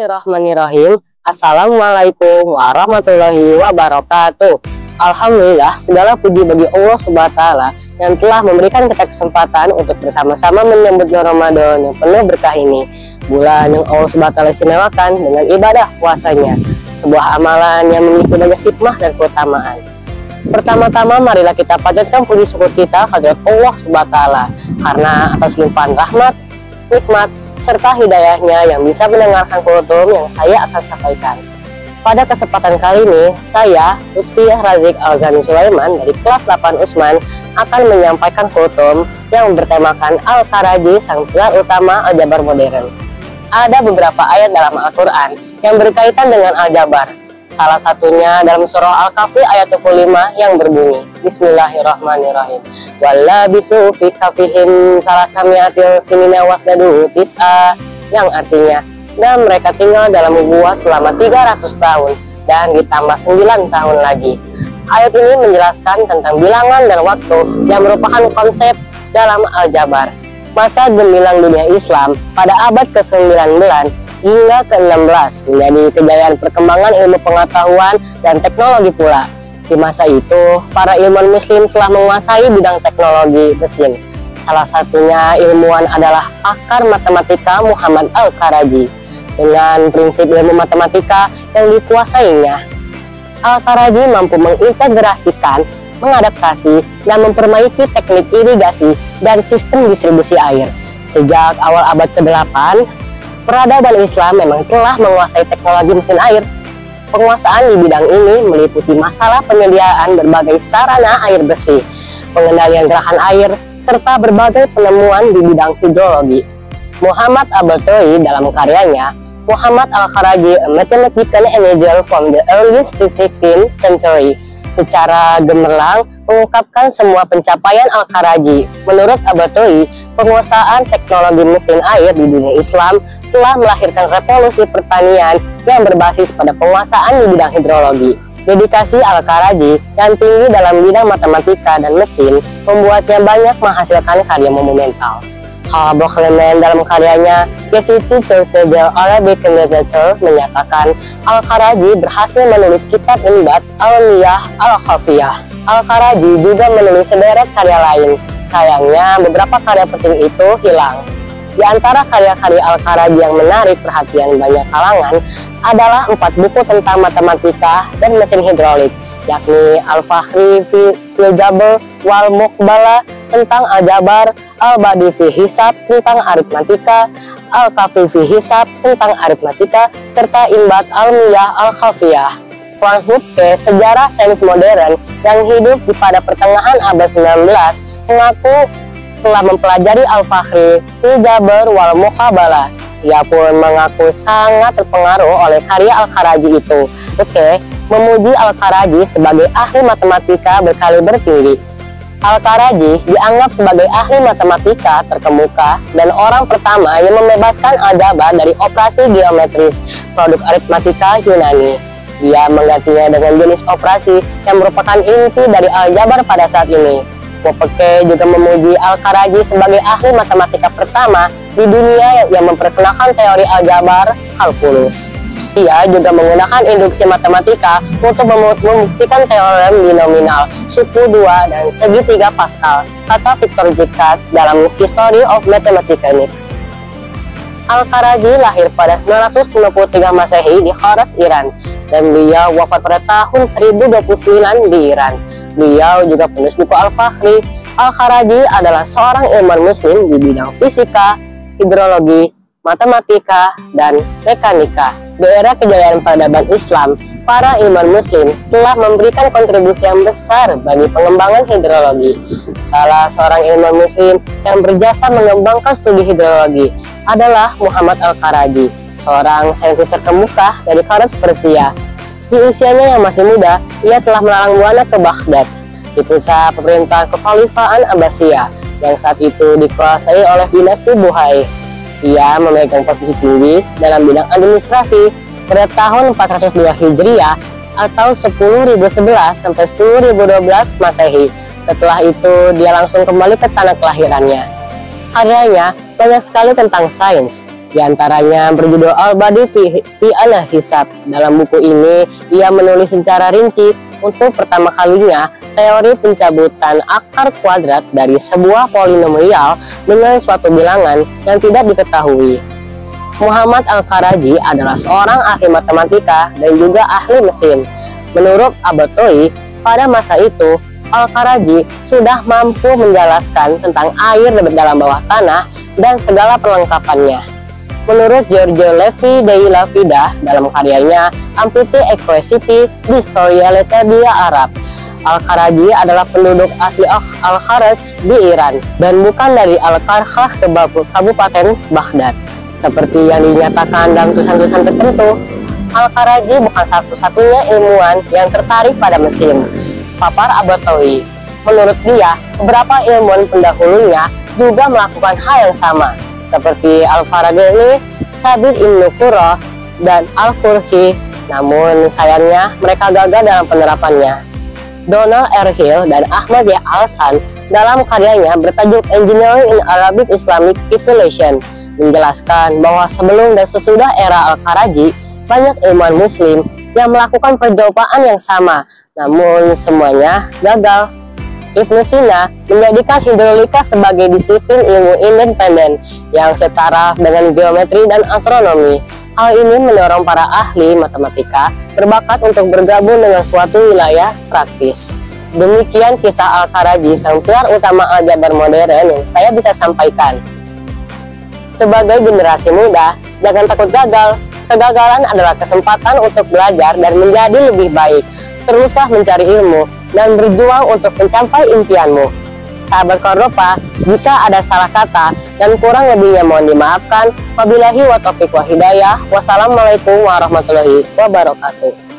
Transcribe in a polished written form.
Bismillahirrahmanirrahim. Assalamualaikum warahmatullahi wabarakatuh. Alhamdulillah, segala puji bagi Allah Subhanahu wa Ta'ala yang telah memberikan kita kesempatan untuk bersama-sama menyambut bulan Ramadan yang penuh berkah ini. Bulan yang Allah Subhanahu wa Ta'ala istimewakan dengan ibadah puasanya, sebuah amalan yang memiliki banyak hikmah dan keutamaan. Pertama-tama marilah kita panjatkan puji syukur kita kepada Allah Subhanahu wa Ta'ala karena atas limpahan rahmat, nikmat, serta hidayahnya yang bisa mendengarkan kultum yang saya akan sampaikan. Pada kesempatan kali ini, saya, Lutfiah Razik Alzani Sulaiman dari kelas 8 Usman akan menyampaikan kultum yang bertemakan Al-Karaji, sang pilar utama aljabar modern. Ada beberapa ayat dalam Al-Quran yang berkaitan dengan aljabar. Salah satunya dalam surah Al-Kahfi ayat 25 yang berbunyi, Bismillahirrahmanirrahim. Wallabisu fi kafihim salasamiatil sinina wasdadu tis'a, yang artinya, dan mereka tinggal dalam gua selama 300 tahun dan ditambah 9 tahun lagi. Ayat ini menjelaskan tentang bilangan dan waktu yang merupakan konsep dalam aljabar. Masa gemilang dunia Islam pada abad ke-19 hingga ke-16 menjadi kejayaan perkembangan ilmu pengetahuan dan teknologi pula. Di masa itu, para ilmuwan muslim telah menguasai bidang teknologi mesin. Salah satunya ilmuwan adalah pakar matematika Muhammad Al-Karaji. Dengan prinsip ilmu matematika yang dikuasainya, Al-Karaji mampu mengintegrasikan, mengadaptasi, dan memperbaiki teknik irigasi dan sistem distribusi air. Sejak awal abad ke-8, peradaban Islam memang telah menguasai teknologi mesin air. Penguasaan di bidang ini meliputi masalah penyediaan berbagai sarana air bersih, pengendalian gerakan air, serta berbagai penemuan di bidang hidrologi. Muhammad Al-Bartoi dalam karyanya Muhammad Al-Karaji, A Mathematical Engineer from the Early 16th Century, secara gemerlang mengungkapkan semua pencapaian Al-Karaji. Menurut Al-Bartoi, penguasaan teknologi mesin air di dunia Islam telah melahirkan revolusi pertanian yang berbasis pada penguasaan di bidang hidrologi. Dedikasi Al-Karaji yang tinggi dalam bidang matematika dan mesin membuatnya banyak menghasilkan karya monumental. Al-Bakhlaman dalam karyanya Yesici Surtedel Arabic Literature menyatakan Al-Karaji berhasil menulis kitab Inbat Al-Miyah Al-Khafiyah. Al-Karaji juga menulis sederet karya lain. Sayangnya beberapa karya penting itu hilang. Di antara karya-karya Al-Karaji yang menarik perhatian banyak kalangan adalah 4 buku tentang matematika dan mesin hidrolik, yakni Al-Fakhri fil Jabr wal Muqbala tentang aljabar, Al-Badi fi Hisab tentang aritmatika, Al-Kafi fi Hisab tentang aritmatika, serta Inbat Al-Miyah Al-Khafiyah. Franz Bouygues, sejarah sains modern yang hidup pada pertengahan abad 19, mengaku telah mempelajari Al-Fakhri fil Jabr wal Muqbala. Ia pun mengaku sangat terpengaruh oleh karya Al-Karaji itu. Memuji Al-Karaji sebagai ahli matematika berkaliber tinggi. Al-Karaji dianggap sebagai ahli matematika terkemuka dan orang pertama yang membebaskan aljabar dari operasi geometris, produk aritmatika Yunani. Dia menggantinya dengan jenis operasi yang merupakan inti dari aljabar pada saat ini. Bouygues juga memuji Al-Karaji sebagai ahli matematika pertama di dunia yang memperkenalkan teori aljabar kalkulus. Ia juga menggunakan induksi matematika untuk membuktikan teorem binominal, suku 2 dan segitiga Pascal, kata Victor J. Katz dalam History of Mathematics. Al-Karaji lahir pada 993 Masehi di Kharaz, Iran, dan beliau wafat pada tahun 1029 di Iran. Beliau juga penulis buku Al-Fakhri. Al-Karaji adalah seorang ilmuwan muslim di bidang fisika, hidrologi, matematika, dan mekanika. Di era kejayaan peradaban Islam, para ilmuwan muslim telah memberikan kontribusi yang besar bagi pengembangan hidrologi. Salah seorang ilmuwan muslim yang berjasa mengembangkan studi hidrologi adalah Muhammad Al-Karaji, seorang saintis terkemuka dari Kharaz, Persia. Di usianya yang masih muda, ia telah melalang buana ke Baghdad, di pusat pemerintahan Kekhalifahan Abbasiyah yang saat itu dikuasai oleh dinasti Buhai. Ia memegang posisi tinggi dalam bidang administrasi pada tahun 402 Hijriah atau 10.011 sampai 10.012 Masehi. Setelah itu, dia langsung kembali ke tanah kelahirannya. Karyanya banyak sekali tentang sains, Di antaranya berjudul Al-Badi fi al-Hisab. Dalam buku ini, ia menulis secara rinci untuk pertama kalinya teori pencabutan akar kuadrat dari sebuah polinomial dengan suatu bilangan yang tidak diketahui. Muhammad Al-Karaji adalah seorang ahli matematika dan juga ahli mesin. Menurut Abatoi, pada masa itu, Al-Karaji sudah mampu menjelaskan tentang air dalam bawah tanah dan segala perlengkapannya. Menurut Giorgio Levi dei Lavida dalam karyanya Amplitude Equacity di Storia Letterbia Arab, Al-Karaji adalah penduduk asli Al-Kharaz di Iran dan bukan dari Al-Karkhah Kabupaten Baghdad seperti yang dinyatakan dalam tulisan-tulisan tertentu. Al-Karaji bukan satu-satunya ilmuwan yang tertarik pada mesin, papar Abatoi. Menurut dia, beberapa ilmuwan pendahulunya juga melakukan hal yang sama, seperti Al-Farabeni, Thabit Ibn Qurra, dan Al-Qurhi. Namun sayangnya mereka gagal dalam penerapannya. Donald R. Hill dan Ahmad Y. Al-San dalam karyanya bertajuk Engineering in Arabic Islamic Evaluation menjelaskan bahwa sebelum dan sesudah era Al-Karaji, banyak ilmuwan muslim yang melakukan percobaan yang sama, namun semuanya gagal. Ibnu Sina menjadikan hidrolika sebagai disiplin ilmu independen yang setara dengan geometri dan astronomi. Hal ini mendorong para ahli matematika berbakat untuk bergabung dengan suatu wilayah praktis. Demikian kisah Al-Karaji, sang pilar utama aljabar modern yang saya bisa sampaikan. Sebagai generasi muda, jangan takut gagal. Kegagalan adalah kesempatan untuk belajar dan menjadi lebih baik. Teruslah mencari ilmu dan berjuang untuk mencapai impianmu. Sahabat Kordopa, jika ada salah kata dan kurang lebihnya mohon dimaafkan. Wabillahi wa taufiq wa hidayah. Wassalamualaikum warahmatullahi wabarakatuh.